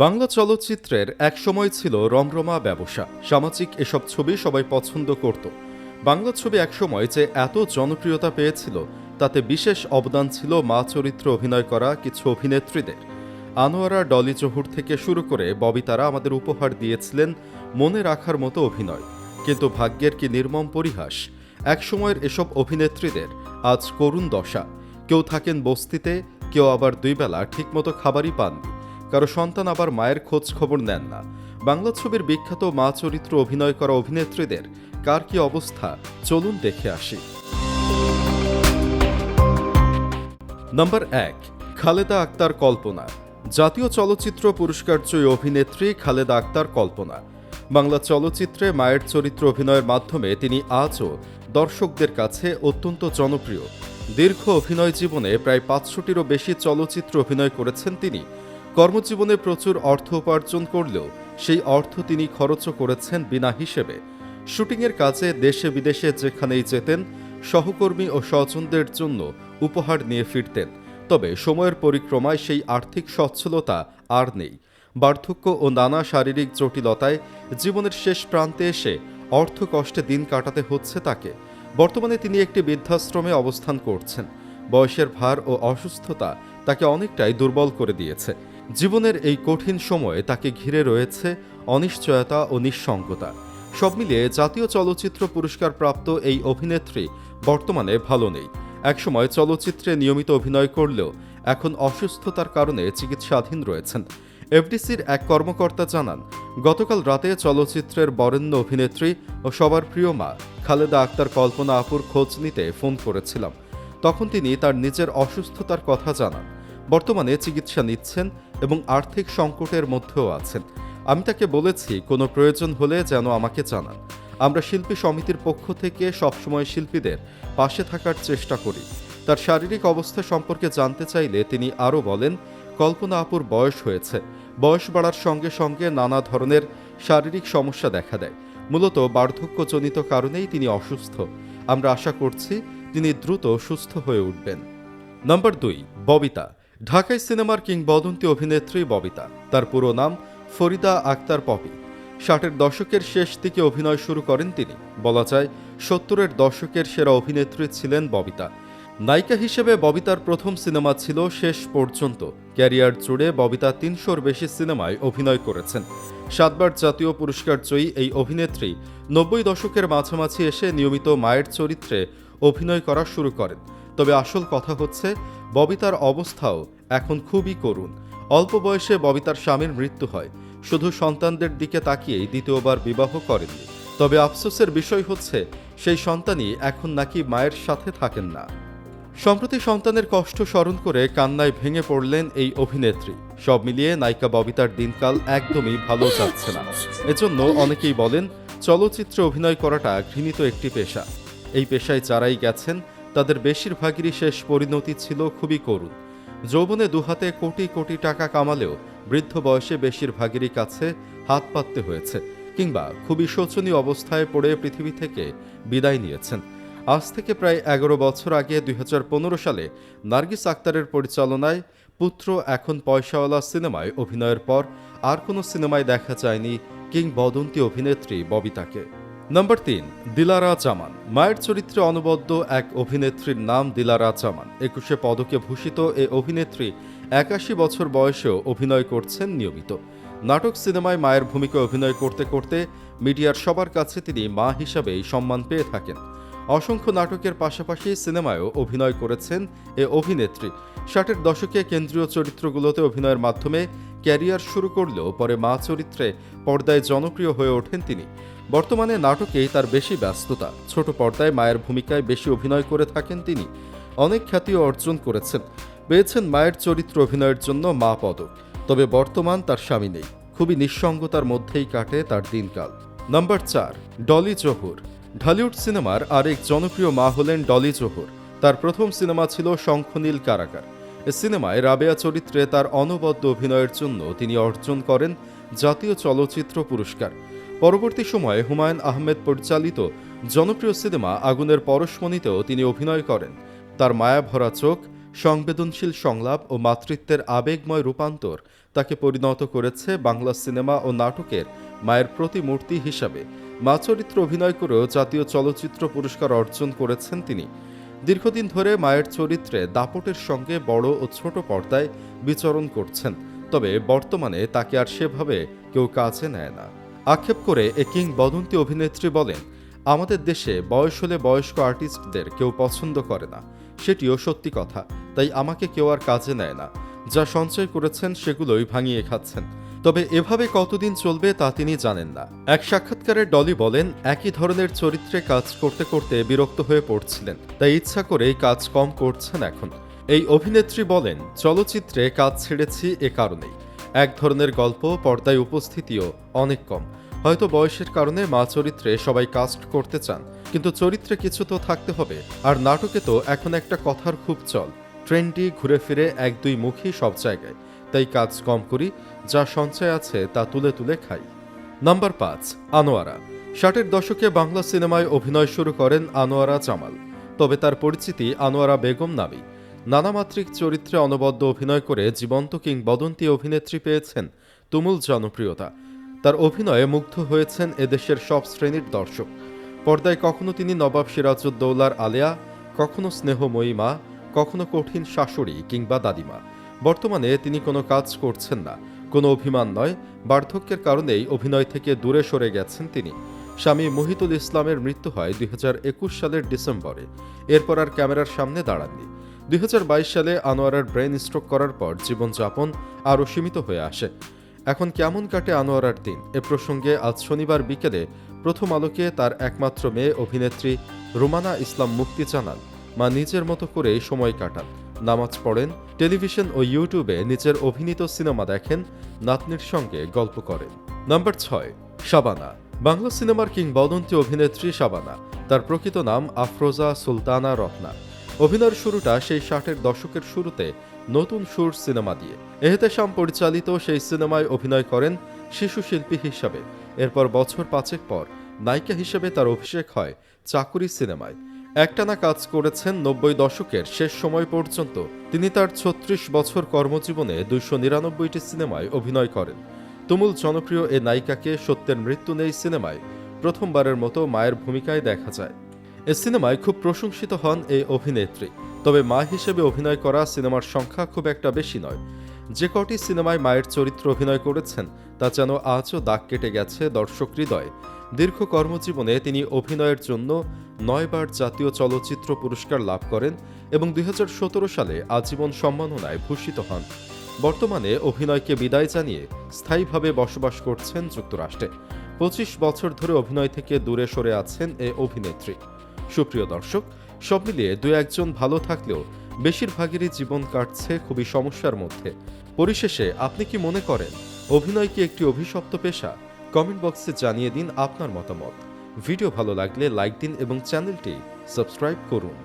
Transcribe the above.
বাংলা চলচ্চিত্রের এক সময় ছিল রমরমা ব্যবসা। সামাজিক এসব ছবি সবাই পছন্দ করত। বাংলা ছবি একসময় যে এত জনপ্রিয়তা পেয়েছিল তাতে বিশেষ অবদান ছিল মা চরিত্রে অভিনয় করা কিছু অভিনেত্রীদের। আনোয়ারা, ডলি জহুর থেকে শুরু করে ববিতারা আমাদের উপহার দিয়েছিলেন মনে রাখার মতো অভিনয়। কিন্তু ভাগ্যের কি নির্মম পরিহাস, একসময়ের এসব অভিনেত্রীদের আজ করুণ দশা। কেউ থাকেন বস্তিতে, কেউ আবার দুই বেলা ঠিকমতো খাবারই পাননি, কারো সন্তান আবার মায়ের খোঁজ খবর নেন না। বাংলা ছবির বিখ্যাত মা চরিত্র অভিনয় করা অভিনেত্রীদের কার কি অবস্থা, চলুন দেখে আসি। নম্বর 1, খালেদা আক্তার কল্পনা। জাতীয় চলচ্চিত্র পুরস্কারজয়ী অভিনেত্রী খালেদা আক্তার কল্পনা। বাংলা চলচ্চিত্রে মায়ের চরিত্র অভিনয়ের মাধ্যমে তিনি আজও দর্শকদের কাছে অত্যন্ত জনপ্রিয়। দীর্ঘ অভিনয় জীবনে প্রায় 500টিরও বেশি চলচ্চিত্র অভিনয় করেছেন তিনি। কর্মজীবনে প্রচুর অর্থ উপার্জন করলেও সেই অর্থ তিনি খরচও করেছেন বিনা হিসেবে। শুটিংয়ের কাজে দেশে বিদেশে যেখানেই যেতেন, সহকর্মী ও স্বজনদের জন্য উপহার নিয়ে ফিরতেন। তবে সময়ের পরিক্রমায় সেই আর্থিক সচ্ছলতা আর নেই। বার্ধক্য ও নানা শারীরিক জটিলতায় জীবনের শেষ প্রান্তে এসে অর্থকষ্টে দিন কাটাতে হচ্ছে তাকে। বর্তমানে তিনি একটি বৃদ্ধাশ্রমে অবস্থান করছেন। বয়সের ভার ও অসুস্থতা তাকে অনেকটাই দুর্বল করে দিয়েছে। জীবনের এই কঠিন সময়ে তাকে ঘিরে রয়েছে অনিশ্চয়তা ও নিঃসঙ্গতা। সব মিলিয়ে জাতীয় চলচ্চিত্র পুরস্কার প্রাপ্ত এই অভিনেত্রী বর্তমানে ভালো নেই। একসময় চলচ্চিত্রে নিয়মিত অভিনয় করলেও এখন অসুস্থতার কারণে চিকিৎসাধীন রয়েছেন। এফডিসির এক কর্মকর্তা জানান, গতকাল রাতে চলচ্চিত্রের বরেণ্য অভিনেত্রী ও সবার প্রিয় মা খালেদা আক্তার কল্পনা আপুর খোঁজ নিতে ফোন করেছিলাম। তখন তিনি তার নিজের অসুস্থতার কথা জানান। বর্তমানে চিকিৎসা নিচ্ছেন এবং আর্থিক সংকটের মধ্যেও আছেন। আমি তাকে বলেছি কোনো প্রয়োজন হলে যেন আমাকে জানান। আমরা শিল্পী সমিতির পক্ষ থেকে সবসময় শিল্পীদের পাশে থাকার চেষ্টা করি। তার শারীরিক অবস্থা সম্পর্কে জানতে চাইলে তিনি আরও বলেন, কল্পনা আপুর বয়স হয়েছে। বয়স বাড়ার সঙ্গে সঙ্গে নানা ধরনের শারীরিক সমস্যা দেখা দেয়। মূলত বার্ধক্যজনিত কারণেই তিনি অসুস্থ। আমরা আশা করছি তিনি দ্রুত সুস্থ হয়ে উঠবেন। নম্বর 2, ববিতা। ঢাকাই সিনেমার কিংবদন্তি অভিনেত্রী ববিতা। তার পুরো নাম ফরিদা আক্তার পপি। 60-এর দশকের শেষ দিকে অভিনয় শুরু করেন তিনি। বলা যায় 70-এর দশকের সেরা অভিনেত্রী ছিলেন ববিতা। নায়িকা হিসেবে ববিতার প্রথম সিনেমা ছিল শেষ পর্যন্ত। ক্যারিয়ার জুড়ে ববিতা 300-র বেশি সিনেমায় অভিনয় করেছেন। 7বার জাতীয় পুরস্কার জয়ী এই অভিনেত্রী 90 দশকের মাঝামাঝি এসে নিয়মিত মায়ের চরিত্রে অভিনয় করা শুরু করেন। তবে আসল কথা হচ্ছে, ববিতার অবস্থাও এখন খুবই করুণ। অল্প বয়সে ববিতার স্বামীর মৃত্যু হয়। শুধু সন্তানদের দিকে তাকিয়েই দ্বিতীয়বার বিবাহ করেননি। তবে আফসোসের বিষয় হচ্ছে, সেই সন্তানই এখন নাকি মায়ের সাথে থাকেন না। সম্প্রতি সন্তানের কষ্ট স্মরণ করে কান্নায় ভেঙে পড়লেন এই অভিনেত্রী। সব মিলিয়ে নায়িকা ববিতার দিনকাল একদমই ভালো যাচ্ছে না। এজন্য অনেকেই বলেন, চলচ্চিত্রে অভিনয় করাটা ঘৃণিত একটি পেশা। এই পেশায় যারাই গেছেন তাদের বেশিরভাগেরই শেষ পরিণতি ছিল খুবই করুণ। যৌবনে দুহাতে কোটি কোটি টাকা কামালেও বৃদ্ধ বয়সে বেশিরভাগেরই কাছে হাত পাততে হয়েছে, কিংবা খুবই শোচনীয় অবস্থায় পড়ে পৃথিবী থেকে বিদায় নিয়েছেন। আজ থেকে প্রায় 11 বছর আগে 2015 সালে নার্গিস আক্তারের পরিচালনায় পুত্র এখন পয়সাওয়ালা সিনেমায় অভিনয়ের পর আর কোনো সিনেমায় দেখা যায়নি কিংবদন্তি অভিনেত্রী ববিতাকে। নম্বর 3, দিলারা জামান। মায়ের চরিত্রে অনবদ্য এক অভিনেত্রীর নাম দিলারা জামান। 21 পদকে ভূষিত এ অভিনেত্রী 81 বছর বয়সেও অভিনয় করছেন নিয়মিত। নাটক, সিনেমায় মায়ের ভূমিকায় অভিনয় করতে করতে মিডিয়ার সবার কাছে তিনি মা হিসাবেই সম্মান পেয়ে থাকেন। অসংখ্য নাটকের পাশাপাশি সিনেমায়ও অভিনয় করেছেন এ অভিনেত্রী। 60-এর দশকে কেন্দ্রীয় চরিত্রগুলোতে অভিনয়ের মাধ্যমে ক্যারিয়ার শুরু করলেও পরে মা চরিত্রে পর্দায় জনপ্রিয় হয়ে ওঠেন তিনি। বর্তমানে নাটকেই তার বেশি ব্যস্ততা। ছোট পর্দায় মায়ের ভূমিকায় বেশি অভিনয় করে থাকেন তিনি। অনেক খ্যাতিও অর্জন করেছেন। পেয়েছেন মায়ের চরিত্র অভিনয়ের জন্য মা পদক। তবে বর্তমান তার স্বামী নেই। খুবই নিঃসঙ্গতার মধ্যেই কাটে তার দিনকাল। নম্বর 4, ডলি জহুর। ঢালিউড সিনেমার আরেক জনপ্রিয় মা হলেন ডলি জহুর। তার প্রথম সিনেমা ছিল শঙ্খনীল কারাগার। এ সিনেমায় রাবেয়া চরিত্রে তার অনবদ্য অভিনয়ের জন্য তিনি অর্জন করেন জাতীয় চলচ্চিত্র পুরস্কার। পরবর্তী সময়ে হুমায়ুন আহমেদ পরিচালিত জনপ্রিয় সিনেমা আগুনের পরশমণিতেও তিনি অভিনয় করেন। তার মায়াভরা চোখ, সংবেদনশীল সংলাপ ও মাতৃত্বের আবেগময় রূপান্তর তাকে পরিণত করেছে বাংলা সিনেমা ও নাটকের মায়ের প্রতিমূর্তি হিসাবে। মা চরিত্রে অভিনয় করেও জাতীয় চলচ্চিত্র পুরস্কার অর্জন করেছেন তিনি। দীর্ঘদিন ধরে মায়ের চরিত্রে দাপটের সঙ্গে বড় ও ছোট পর্দায় বিচরণ করছেন, তবে বর্তমানে তাকে আর সেভাবে কেউ কাজে নেয় না। আক্ষেপ করে এ কিংবদন্তি অভিনেত্রী বলেন, আমাদের দেশে বয়স হলে বয়স্ক আর্টিস্টদের কেউ পছন্দ করে না, সেটিও সত্যি কথা। তাই আমাকে কেউ আর কাজে নেয় না। যা সঞ্চয় করেছেন সেগুলোই ভাঙিয়ে খাচ্ছেন। তবে এভাবে কতদিন চলবে তা তিনি জানেন না। এক সাক্ষাৎকারে ডলি বলেন, একই ধরনের চরিত্রে কাজ করতে করতে বিরক্ত হয়ে পড়ছিলেন, তাই ইচ্ছা করেই কাজ কম করছেন এখন। এই অভিনেত্রী বলেন, চলচ্চিত্রে কাজ ছেড়েছি এ কারণেই। এক ধরনের গল্প, পর্দায় উপস্থিতিও অনেক কম। হয়তো বয়সের কারণে মা চরিত্রে সবাই কাস্ট করতে চান, কিন্তু চরিত্রে কিছু তো থাকতে হবে। আর নাটকে তো এখন একটা কথার খুব চল, ট্রেন্ডি, ঘুরে ফিরে এক দুই মুখী সব জায়গায়। তাই কাজ কম করি, যা সঞ্চয় আছে তা তুলে তুলে খাই। নাম্বার 5, আনোয়ারা। 60-এর দশকে বাংলা সিনেমায় অভিনয় শুরু করেন আনোয়ারা জামাল। তবে তার পরিচিতি আনোয়ারা বেগম নামেই। নানামাত্রিক চরিত্রে অনবদ্য অভিনয় করে জীবন্ত কিংবদন্তি অভিনেত্রী পেয়েছেন তুমুল জনপ্রিয়তা। তার অভিনয়ে মুগ্ধ হয়েছেন এদেশের সব শ্রেণীর দর্শক। পর্দায় কখনো তিনি নবাব সিরাজউদ্দৌলার আলেয়া, কখনো স্নেহময়ী মা, কখনো কঠিন শাশুড়ি কিংবা দাদিমা। বর্তমানে তিনি কোনো কাজ করছেন না, কোনো অভিমান নয়, বার্ধক্যের কারণেই অভিনয় থেকে দূরে সরে গেছেন তিনি। স্বামী মুহিতুল ইসলামের মৃত্যু হয় 2021 সালের ডিসেম্বরে। এরপর আর ক্যামেরার সামনে দাঁড়াননি। 2022 সালে আনোয়ারার ব্রেন স্ট্রোক করার পর জীবনযাপন আরও সীমিত হয়ে আসে। এখন কেমন কাটে আনোয়ারার দিন, এ প্রসঙ্গে আজ শনিবার বিকেলে প্রথম আলোকে তার একমাত্র মেয়ে অভিনেত্রী রুমানা ইসলাম মুক্তি জানান, মা নিজের মতো করে সময় কাটান, নামাজ পড়েন, টেলিভিশন ও ইউটিউবে নিজের অভিনীত সিনেমা দেখেন, নাতনির সঙ্গে গল্প করেন। নাম্বার 6, শাবানা। বাংলা সিনেমার কিংবদন্তি অভিনেত্রী শাবানা। তার প্রকৃত নাম আফরোজা সুলতানা রত্না। অভিনয়ের শুরুটা সেই 60-এর দশকের শুরুতে নতুন সুর সিনেমা দিয়ে। এহতেশাম পরিচালিত সেই সিনেমায় অভিনয় করেন শিশু শিল্পী হিসাবে। এরপর বছর 5 পর নায়িকা হিসেবে তার অভিষেক হয় চাকুরি সিনেমায়। একটানা কাজ করেছেন 90 দশকের শেষ সময় পর্যন্ত। তিনি তার 36 বছর কর্মজীবনে 299টি সিনেমায় অভিনয় করেন। তুমুল জনপ্রিয় এ নায়িকাকে সত্যের মৃত্যু নেই সিনেমায় প্রথমবারের মতো মায়ের ভূমিকায় দেখা যায়। এ সিনেমায় খুব প্রশংসিত হন এই অভিনেত্রী। তবে মা হিসেবে অভিনয় করা সিনেমার সংখ্যা খুব একটা বেশি নয়। যে কটি সিনেমায় মায়ের চরিত্র অভিনয় করেছেন তা যেন আজও দাগ কেটে গেছে দর্শক হৃদয়ে। দীর্ঘ কর্মজীবনে তিনি অভিনয়ের জন্য 9 বার জাতীয় চলচ্চিত্র পুরস্কার লাভ করেন এবং 2017 সালে আজীবন সম্মাননায় ভূষিত হন। বর্তমানে অভিনয়কে বিদায় জানিয়ে স্থায়ীভাবে বসবাস করছেন যুক্তরাষ্ট্রে। 25 বছর ধরে অভিনয় থেকে দূরে সরে আছেন এ অভিনেত্রী। সুপ্রিয় দর্শক, সব মিলিয়ে 2-1 ভালো থাকলেও বেশিরভাগেরই জীবন কাটছে খুবই সমস্যার মধ্যে। পরিশেষে আপনি কি মনে করেন অভিনয় কি একটি অভিশপ্ত পেশা? কমেন্ট বক্সে জানিয়ে দিন আপনার মতামত। ভিডিও ভালো লাগলে লাইক দিন এবং চ্যানেলটি সাবস্ক্রাইব করুন।